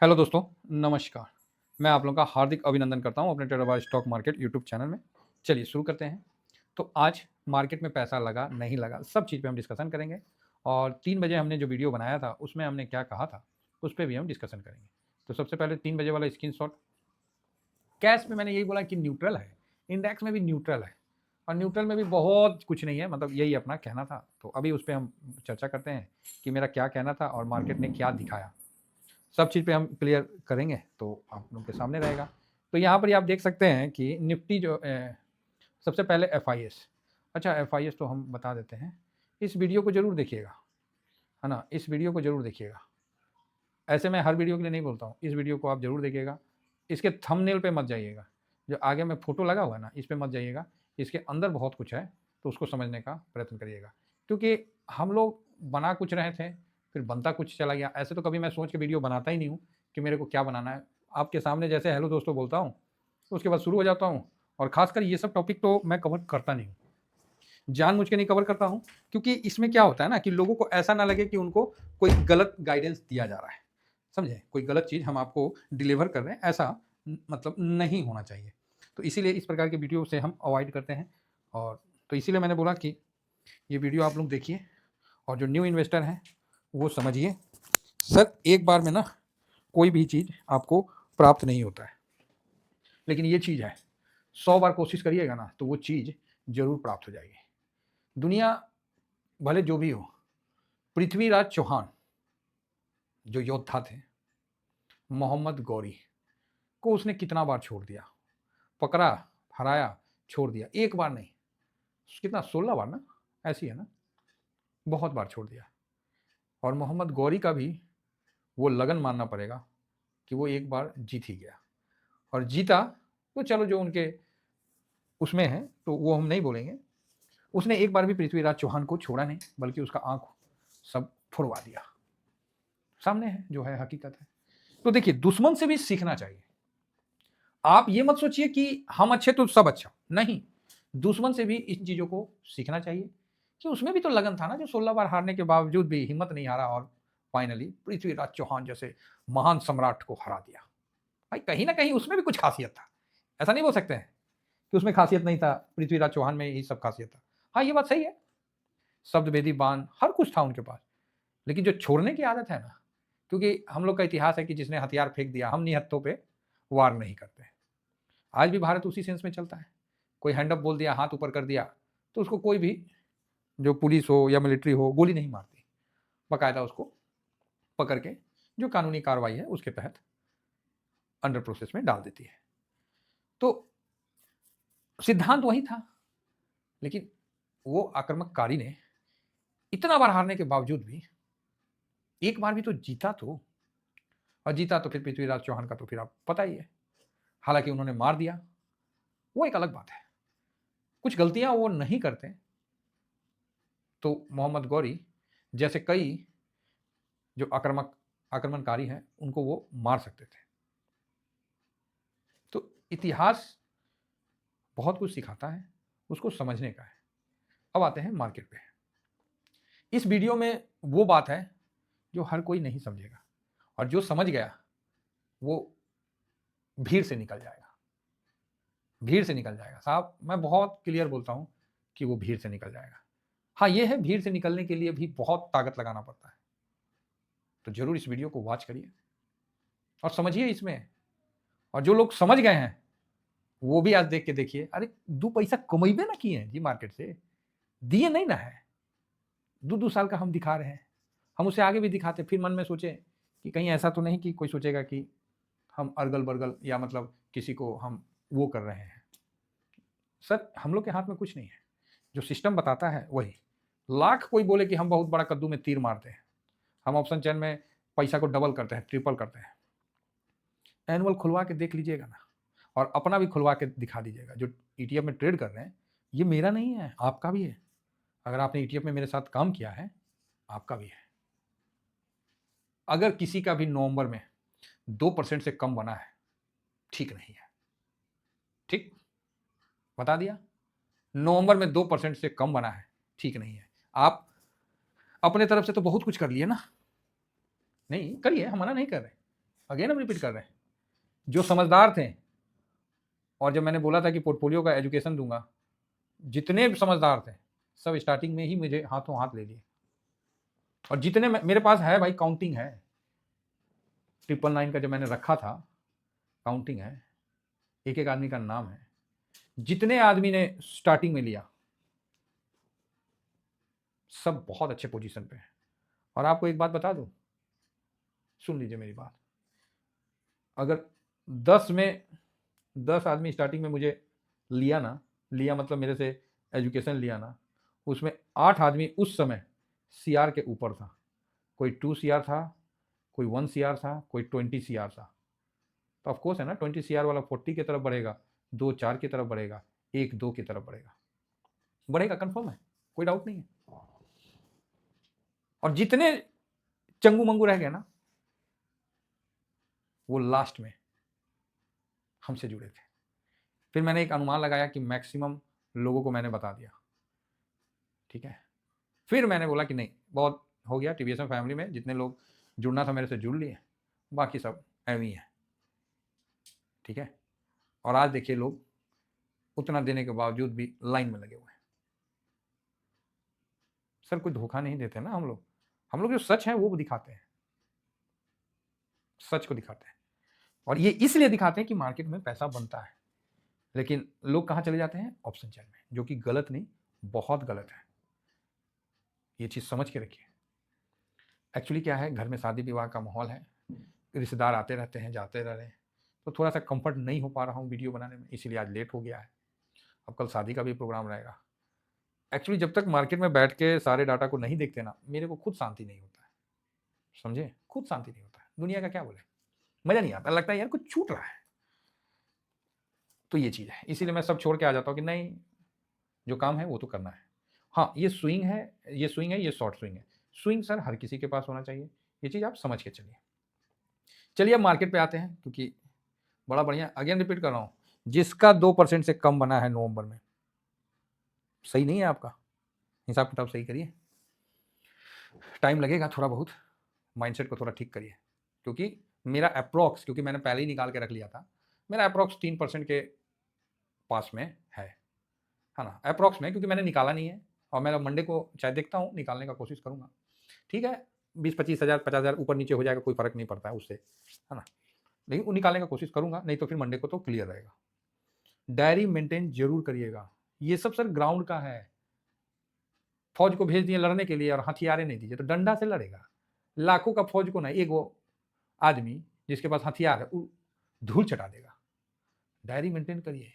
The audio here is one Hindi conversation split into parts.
हेलो दोस्तों, नमस्कार। मैं आप लोगों का हार्दिक अभिनंदन करता हूँ अपने trader by stock market YouTube channel में। चलिए शुरू करते हैं। तो आज मार्केट में पैसा लगा, नहीं लगा, सब चीज़ पे हम डिस्कशन करेंगे और 3 बजे हमने जो वीडियो बनाया था, उसमें हमने क्या कहा था, उस पे भी हम डिस्कशन करेंगे। तो सबसे पहले 3 बजे वाला स्क्रीनशॉट। कैश में मैंने यही बोला कि न्यूट्रल है, इंडेक्स में भी न्यूट्रल है और न्यूट्रल में भी बहुत कुछ नहीं है, मतलब यही अपना कहना था। तो अभी उस पे हम चर्चा करते हैं कि मेरा क्या कहना था और मार्केट ने क्या दिखाया। सब चीज़ पे हम क्लियर करेंगे तो आप लोगों के सामने रहेगा। तो यहाँ पर आप देख सकते हैं कि निफ्टी जो सबसे पहले एफ अच्छा एफ तो हम बता देते हैं। इस वीडियो को ज़रूर देखिएगा, है ना, इस वीडियो को ज़रूर देखिएगा। ऐसे मैं हर वीडियो के लिए नहीं बोलता हूँ, इस वीडियो को आप ज़रूर देखिएगा। इसके थंबनेल पे मत जाइएगा, जो आगे में फ़ोटो लगा हुआ है ना, इस पे मत जाइएगा। इसके अंदर बहुत कुछ है, तो उसको समझने का प्रयत्न करिएगा। क्योंकि हम लोग बना कुछ रहे थे, फिर बनता कुछ चला गया। ऐसे तो कभी मैं सोच के वीडियो बनाता ही नहीं हूँ कि मेरे को क्या बनाना है। आपके सामने जैसे हेलो दोस्तों बोलता हूँ, उसके बाद शुरू हो जाता हूँ और ख़ासकर ये सब टॉपिक तो मैं कवर करता नहीं हूँ। जानबूझ के नहीं कवर करता हूँ, क्योंकि इसमें क्या होता है ना कि लोगों को ऐसा ना लगे कि उनको कोई गलत गाइडेंस दिया जा रहा है। समझे? कोई गलत चीज़ हम आपको डिलीवर कर रहे हैं, ऐसा मतलब नहीं होना चाहिए। तो इसीलिए इस प्रकार के वीडियो से हम अवॉइड करते हैं। और तो इसीलिए मैंने बोला कि ये वीडियो आप लोग देखिए और जो न्यू इन्वेस्टर हैं वो समझिए। सर एक बार में ना कोई भी चीज़ आपको प्राप्त नहीं होता है, लेकिन ये चीज़ है 100 बार कोशिश करिएगा ना तो वो चीज़ ज़रूर प्राप्त हो जाएगी। दुनिया भले जो भी हो, पृथ्वीराज चौहान जो योद्धा थे, मोहम्मद गौरी को उसने कितना बार छोड़ दिया, पकड़ा, हराया, छोड़ दिया। एक बार नहीं, कितना 16 बार ना, ऐसी है ना, बहुत बार छोड़ दिया। और मोहम्मद गौरी का भी वो लगन मानना पड़ेगा कि वो एक बार जीत ही गया और जीता। तो चलो जो उनके उसमें है तो वो हम नहीं बोलेंगे। उसने एक बार भी पृथ्वीराज चौहान को छोड़ा नहीं, बल्कि उसका आंख सब फुड़वा दिया। सामने है जो है, हकीकत है। तो देखिए, दुश्मन से भी सीखना चाहिए। आप ये मत सोचिए कि हम अच्छे तो सब अच्छा, नहीं। दुश्मन से भी इन चीज़ों को सीखना चाहिए कि उसमें भी तो लगन था ना, जो 16 बार हारने के बावजूद भी हिम्मत नहीं हारा और फाइनली पृथ्वीराज चौहान जैसे महान सम्राट को हरा दिया। भाई कहीं न कहीं उसमें भी कुछ खासियत था। ऐसा नहीं बोल सकते हैं कि उसमें खासियत नहीं था, पृथ्वीराज चौहान में ही सब खासियत था। हाँ, ये बात सही है। शब्द वेदी बाण हर कुछ था उनके पास। लेकिन जो छोड़ने की आदत है ना, क्योंकि हम लोग का इतिहास है कि जिसने हथियार फेंक दिया, हम निहत्थों पे वार नहीं करते। आज भी भारत उसी सेंस में चलता है। कोई हैंड अप बोल दिया, हाथ ऊपर कर दिया, तो उसको कोई भी, जो पुलिस हो या मिलिट्री हो, गोली नहीं मारती। बाकायदा उसको पकड़ के जो कानूनी कार्रवाई है उसके तहत अंडर प्रोसेस में डाल देती है। तो सिद्धांत वही था। लेकिन वो आक्रामककारी ने इतना बार हारने के बावजूद भी एक बार भी तो जीता तो। और जीता तो फिर पृथ्वीराज चौहान का तो फिर आप पता ही है। हालांकि उन्होंने मार दिया, वो एक अलग बात है। कुछ गलतियां वो नहीं करते तो मोहम्मद गौरी जैसे कई जो आक्रमणकारी हैं उनको वो मार सकते थे। तो इतिहास बहुत कुछ सिखाता है, उसको समझने का है। अब आते हैं मार्केट पे। इस वीडियो में वो बात है जो हर कोई नहीं समझेगा, और जो समझ गया वो भीड़ से निकल जाएगा। भीड़ से निकल जाएगा साहब, मैं बहुत क्लियर बोलता हूं कि वो भीड़ से निकल जाएगा। हाँ, ये है, भीड़ से निकलने के लिए भी बहुत ताकत लगाना पड़ता है। तो जरूर इस वीडियो को वॉच करिए और समझिए इसमें। और जो लोग समझ गए हैं वो भी आज देख के देखिए, अरे 2 पैसा कमेबे ना किए हैं जी मार्केट से, दिए नहीं ना है। 2-2 साल का हम दिखा रहे हैं, हम उसे आगे भी दिखाते, फिर मन में सोचे कि कहीं ऐसा तो नहीं कि कोई सोचेगा कि हम अरगल-बरगल या मतलब किसी को हम वो कर रहे हैं। सर हम लोग के हाथ में कुछ नहीं है, जो सिस्टम बताता है वही। लाख कोई बोले कि हम बहुत बड़ा कद्दू में तीर मारते हैं, हम ऑप्शन चेन में पैसा को डबल करते हैं, ट्रिपल करते हैं। एनुअल खुलवा के देख लीजिएगा ना, और अपना भी खुलवा के दिखा दीजिएगा। जो ईटीएफ में ट्रेड कर रहे हैं, ये मेरा नहीं है, आपका भी है। अगर आपने ईटीएफ में मेरे साथ काम किया है, आपका भी है। अगर किसी का भी नवंबर में 2% से कम बना है, ठीक नहीं है। ठीक, बता दिया। नवंबर में 2% से कम बना है, ठीक नहीं है। आप अपने तरफ से तो बहुत कुछ कर लिए ना, नहीं करिए, हम मना नहीं कर रहे। अगेन हम रिपीट कर रहे हैं, जो समझदार थे, और जब मैंने बोला था कि पोर्टफोलियो का एजुकेशन दूंगा, जितने समझदार थे सब स्टार्टिंग में ही मुझे हाथों हाथ ले लिए। और जितने मेरे पास है भाई, काउंटिंग है, 999 का जब मैंने रखा था, काउंटिंग है, एक एक आदमी का नाम है, जितने आदमी ने स्टार्टिंग में लिया सब बहुत अच्छे पोजीशन पे है। और आपको एक बात बता दूं, सुन लीजिए मेरी बात, अगर 10 में 10 आदमी स्टार्टिंग में मुझे लिया ना, लिया मतलब मेरे से एजुकेशन लिया ना, उसमें 8 आदमी उस समय सीआर के ऊपर था। कोई 2 सीआर था, कोई 1 सीआर था, कोई 20 सीआर था। तो ऑफकोर्स है ना, 20 सीआर वाला 40 की तरफ बढ़ेगा, 2 4 की तरफ बढ़ेगा, 1 2 की तरफ बढ़ेगा, बढ़ेगा, कंफर्म है, कोई डाउट नहीं है। और जितने चंगू मंगू रह गए ना, वो लास्ट में हमसे जुड़े थे। फिर मैंने एक अनुमान लगाया कि मैक्सिमम लोगों को मैंने बता दिया, ठीक है। फिर मैंने बोला कि नहीं, बहुत हो गया, टीवीएसएम फैमिली में जितने लोग जुड़ना था मेरे से जुड़ लिए, बाकी सब एवं ही है, ठीक है। और आज देखिए लोग उतना देने के बावजूद भी लाइन में लगे हुए हैं। सर कोई धोखा नहीं देते ना हम लोग जो सच है वो दिखाते हैं, सच को दिखाते हैं। और ये इसलिए दिखाते हैं कि मार्केट में पैसा बनता है, लेकिन लोग कहाँ चले जाते हैं, ऑप्शन चेन में, जो कि गलत नहीं, बहुत गलत है। ये चीज़ समझ के रखिए। एक्चुअली क्या है, घर में शादी विवाह का माहौल है, रिश्तेदार आते रहते हैं, जाते रह रहे हैं, तो थोड़ा सा कंफर्ट नहीं हो पा रहा हूँ वीडियो बनाने में, इसीलिए आज लेट हो गया है। अब कल शादी का भी प्रोग्राम रहेगा। एक्चुअली जब तक मार्केट में बैठ के सारे डाटा को नहीं देखते ना, मेरे को खुद शांति नहीं होता है, समझे, खुद शांति नहीं होता है। दुनिया का क्या बोले, मजा नहीं आता, लगता है यार कुछ छूट रहा है। तो ये चीज़ है, इसीलिए मैं सब छोड़ के आ जाता हूँ कि नहीं, जो काम है वो तो करना है। हाँ, ये स्विंग है, ये स्विंग है, ये शॉर्ट स्विंग है। स्विंग सर हर किसी के पास होना चाहिए, ये चीज़ आप समझ के चलिए। चलिए अब मार्केट पे आते हैं, क्योंकि बड़ा बढ़िया, अगेन रिपीट कर रहा हूँ, जिसका 2% से कम बना है नवंबर में, सही नहीं है आपका हिसाब किताब, सही करिए, टाइम लगेगा थोड़ा बहुत, माइंडसेट को थोड़ा ठीक करिए। क्योंकि मेरा अप्रॉक्स, क्योंकि मैंने पहले ही निकाल के रख लिया था, मेरा अप्रॉक्स 3% के पास में है ना, अप्रॉक्स में, क्योंकि मैंने निकाला नहीं है। और मैं मंडे को चाहे देखता हूँ, निकालने का कोशिश करूँगा, ठीक है। 20-25 हज़ार 50 हज़ार ऊपर नीचे हो जाएगा, कोई फर्क नहीं पड़ता है उससे, है ना, लेकिन वो निकालने का कोशिश करूँगा, नहीं तो फिर मंडे को तो क्लियर रहेगा। डायरी मेंटेन जरूर करिएगा। ये सब सर ग्राउंड का है, फौज को भेज दिए लड़ने के लिए और हथियारें नहीं दीजिए तो डंडा से लड़ेगा। लाखों का फौज को ना, एक वो आदमी जिसके पास हथियार है वो धूल चटा देगा। डायरी मेंटेन करिए,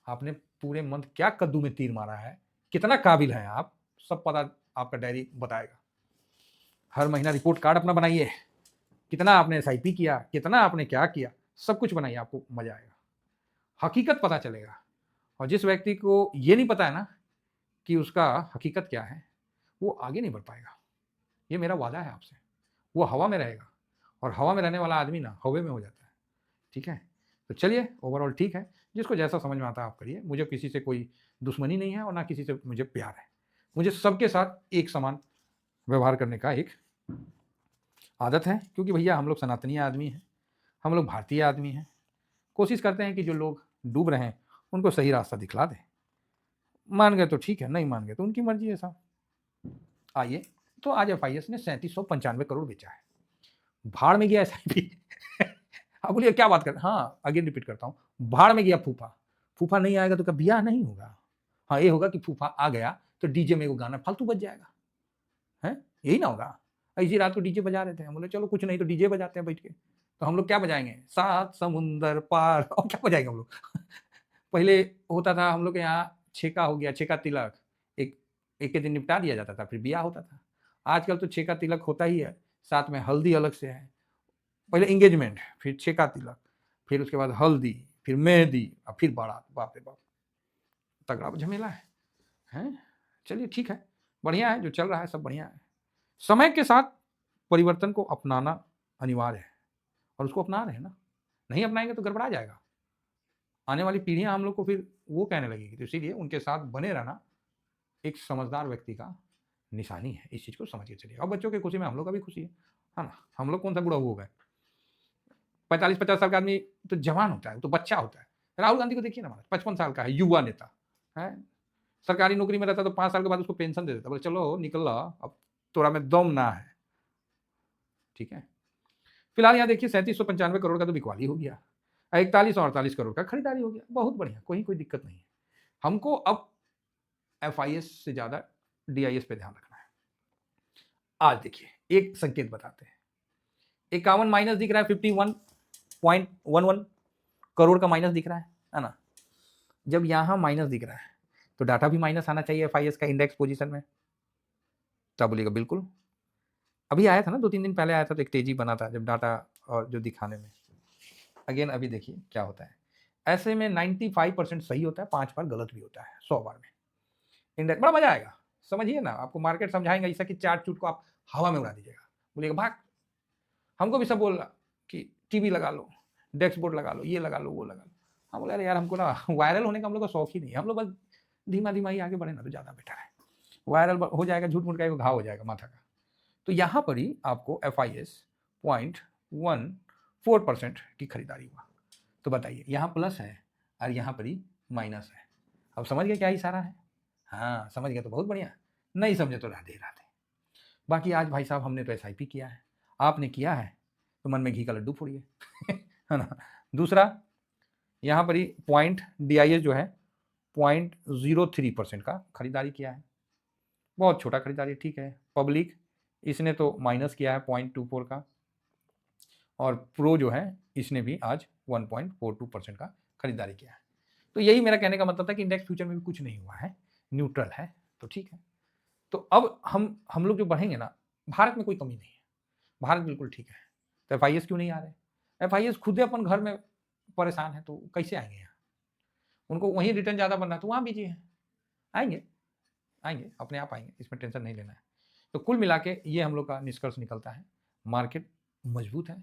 आपने पूरे मंथ क्या कद्दू में तीर मारा है, कितना काबिल है आप, सब पता आपका डायरी बताएगा। हर महीना रिपोर्ट कार्ड अपना बनाइए, कितना आपने एसआईपी किया, कितना आपने क्या किया, सब कुछ बनाइए, आपको मजा आएगा, हकीकत पता चलेगा। और जिस व्यक्ति को ये नहीं पता है ना कि उसका हकीकत क्या है, वो आगे नहीं बढ़ पाएगा। ये मेरा वादा है आपसे, वो हवा में रहेगा, और हवा में रहने वाला आदमी ना हवे में हो जाता है, ठीक है। तो चलिए ओवरऑल ठीक है, जिसको जैसा समझ में आता है आप करिए, मुझे किसी से कोई दुश्मनी नहीं है और ना किसी से मुझे प्यार है। मुझे सबके साथ एक समान व्यवहार करने का एक आदत है, क्योंकि भैया हम लोग सनातनी आदमी हैं, हम लोग भारतीय आदमी हैं। कोशिश करते हैं कि जो लोग डूब रहे हैं उनको सही रास्ता दिखला दें। मान गए तो ठीक है, नहीं मान गए तो उनकी मर्जी है साहब। आइए, तो आज एफआईएस ने 3795 करोड़ बेचा है, भाड़ में गया एसआईपी। आप बोलिए क्या बात कर, हाँ अगेन रिपीट करता हूँ, भाड़ में गया फूफा। फूफा नहीं आएगा तो क्या ब्याह नहीं होगा? हाँ ये होगा कि फूफा आ गया तो डीजे में वो गाना फालतू बज जाएगा, है यही ना होगा। इसी रात को डीजे बजा रहे थे, हम बोले चलो कुछ नहीं तो डीजे बजाते हैं बैठ के। तो हम लोग क्या बजाएंगे, सात समुंदर पार, और क्या बजाएंगे हम लोग। पहले होता था हम लोग के यहाँ, छेका हो गया, छेका तिलक, एक एक के दिन निपटा दिया जाता था, फिर ब्याह होता था। आजकल तो छेका तिलक होता ही है, साथ में हल्दी अलग से है। पहले इंगेजमेंट, फिर छेका तिलक, फिर उसके बाद हल्दी, फिर मेहंदी, और फिर बारात। बाप रे बाप, तगड़ा झमेला है? चलिए ठीक है, बढ़िया है, जो चल रहा है सब बढ़िया है। समय के साथ परिवर्तन को अपनाना अनिवार्य है, और उसको अपना रहे हैं ना, नहीं अपनाएंगे तो गड़बड़ा जाएगा। आने वाली पीढ़ियां हम लोग को फिर वो कहने लगेगी, तो इसीलिए उनके साथ बने रहना एक समझदार व्यक्ति का निशानी है। इस चीज़ को समझ के चलिए। और बच्चों की खुशी में हम लोग का भी खुशी है ना, हम लोग कौन सा बुढ़ा हो गए, 45-50 साल का आदमी तो जवान होता है, वो तो बच्चा होता है। राहुल गांधी को देखिए ना, हमारा 55 साल का है, युवा नेता है, सरकारी नौकरी में रहता तो 5 साल के बाद उसको पेंशन दे देता, बोले चलो निकल ला, अब तोरा में दम ना है, ठीक है। फिलहाल यहाँ देखिए 3795 करोड़ का तो बिकवाली हो गया, 41 और 48 करोड़ का खरीदारी हो गया, बहुत बढ़िया, कोई दिक्कत नहीं है। हमको अब FIS से ज्यादा DIS पे ध्यान रखना है। आज देखिए एक संकेत बताते हैं, 51 माइनस दिख रहा है, 51.11 करोड़ का माइनस दिख रहा है ना। जब यहां माइनस दिख रहा है तो डाटा भी माइनस आना चाहिए FIS का इंडेक्स पोजीशन में, क्या बोलिएगा? बिल्कुल। अभी आया था ना, 2-3 दिन पहले आया था, तो एक तेजी बना था जब डाटा और जो दिखाने में। अगेन अभी देखिए क्या होता है, ऐसे में 95% सही होता है, 5 बार गलत भी होता है 100 बार में। इंडेक्स बड़ा मजा आएगा, समझिए ना, आपको मार्केट समझाएंगे ऐसा कि चार्ट चूट को आप हवा में उड़ा दीजिएगा, बोलिएगा भाग। हमको भी सब बोल रहा कि टीवी लगा लो, डेस्क बोर्ड लगा लो, ये लगा लो, वो लगा लो। हम बोले अरे यार हमको ना वायरल होने का हम लोग का शौक ही नहीं है, हम लोग बस धीमा धीमा ही आगे बढ़े ना तो ज़्यादा बेटर है। वायरल हो जाएगा, झूठ मूठ का एक घाव हो जाएगा माथा का। तो यहाँ पर ही आपको FIS 0.14% की खरीदारी हुआ। तो बताइए यहाँ प्लस है और यहाँ पर ही माइनस है। अब समझ गए क्या इशारा है? हाँ समझ गए तो बहुत बढ़िया, नहीं समझे तो राधे राधे। बाकी आज भाई साहब हमने तो SIP किया है, आपने किया है तो मन में घी का लड्डू फोड़िए है ना। दूसरा यहाँ पर ही पॉइंट DIS जो है 0.03% का खरीदारी किया है, बहुत छोटा खरीदारी, ठीक है। पब्लिक इसने तो माइनस किया है 0.24 का, और प्रो जो है इसने भी आज 1.42% का खरीदारी किया है। तो यही मेरा कहने का मतलब था कि इंडेक्स फ्यूचर में भी कुछ नहीं हुआ है, न्यूट्रल है, तो ठीक है। तो अब हम लोग जो बढ़ेंगे ना, भारत में कोई कमी नहीं है, भारत बिल्कुल ठीक है। तो FIS क्यों नहीं आ रहे? FIS खुद ही अपन घर में परेशान है, तो कैसे आएंगे यहाँ? उनको वहीं रिटर्न ज़्यादा बनना है तो वहाँ बीजिए, आएंगे अपने आप आएंगे, इसमें टेंशन नहीं लेना है। तो कुल मिला के ये हम लोग का निष्कर्ष निकलता है, मार्केट मजबूत है,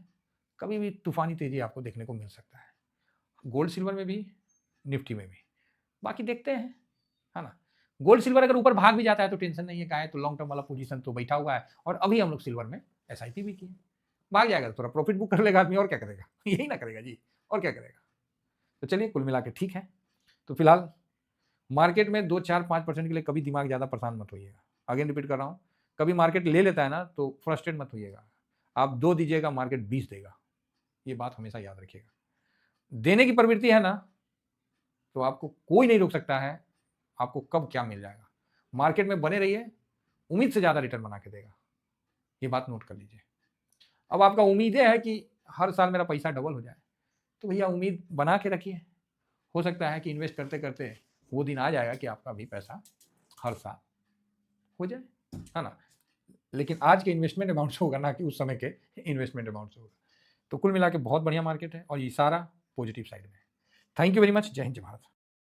कभी भी तूफानी तेजी आपको देखने को मिल सकता है, गोल्ड सिल्वर में भी, निफ्टी में भी। बाकी देखते हैं, है ना। गोल्ड सिल्वर अगर ऊपर भाग भी जाता है तो टेंशन नहीं है, का है तो लॉन्ग टर्म वाला पोजीशन तो बैठा हुआ है, और अभी हम लोग सिल्वर में SIP भी किए। भाग जाएगा तो थोड़ा प्रॉफिट बुक कर लेगा आदमी, और क्या करेगा यही ना करेगा जी, और क्या करेगा। तो चलिए कुल मिला के ठीक है। तो फिलहाल मार्केट में 2-4-5% के लिए कभी दिमाग ज़्यादा परेशान मत होइएगा। अगेन रिपीट कर रहा हूँ, कभी मार्केट ले लेता है ना तो फ्रस्ट्रेट मत होइएगा। आप 2 दीजिएगा, मार्केट 20 देगा, ये बात हमेशा याद रखिएगा। देने की प्रवृत्ति है ना तो आपको कोई नहीं रोक सकता है, आपको कब क्या मिल जाएगा। मार्केट में बने रहिए, उम्मीद से ज़्यादा रिटर्न बना के देगा, ये बात नोट कर लीजिए। अब आपका उम्मीदें है कि हर साल मेरा पैसा डबल हो जाए, तो भैया उम्मीद बना के रखिए, हो सकता है कि इन्वेस्ट करते करते वो दिन आ जाएगा कि आपका भी पैसा हर साल हो जाए, है ना। लेकिन आज के इन्वेस्टमेंट अमाउंट से होगा, ना कि उस समय के इन्वेस्टमेंट अमाउंट से होगा। तो कुल मिला के बहुत बढ़िया मार्केट है और इशारा पॉजिटिव साइड में। थैंक यू वेरी मच, जय हिंद जय भारत।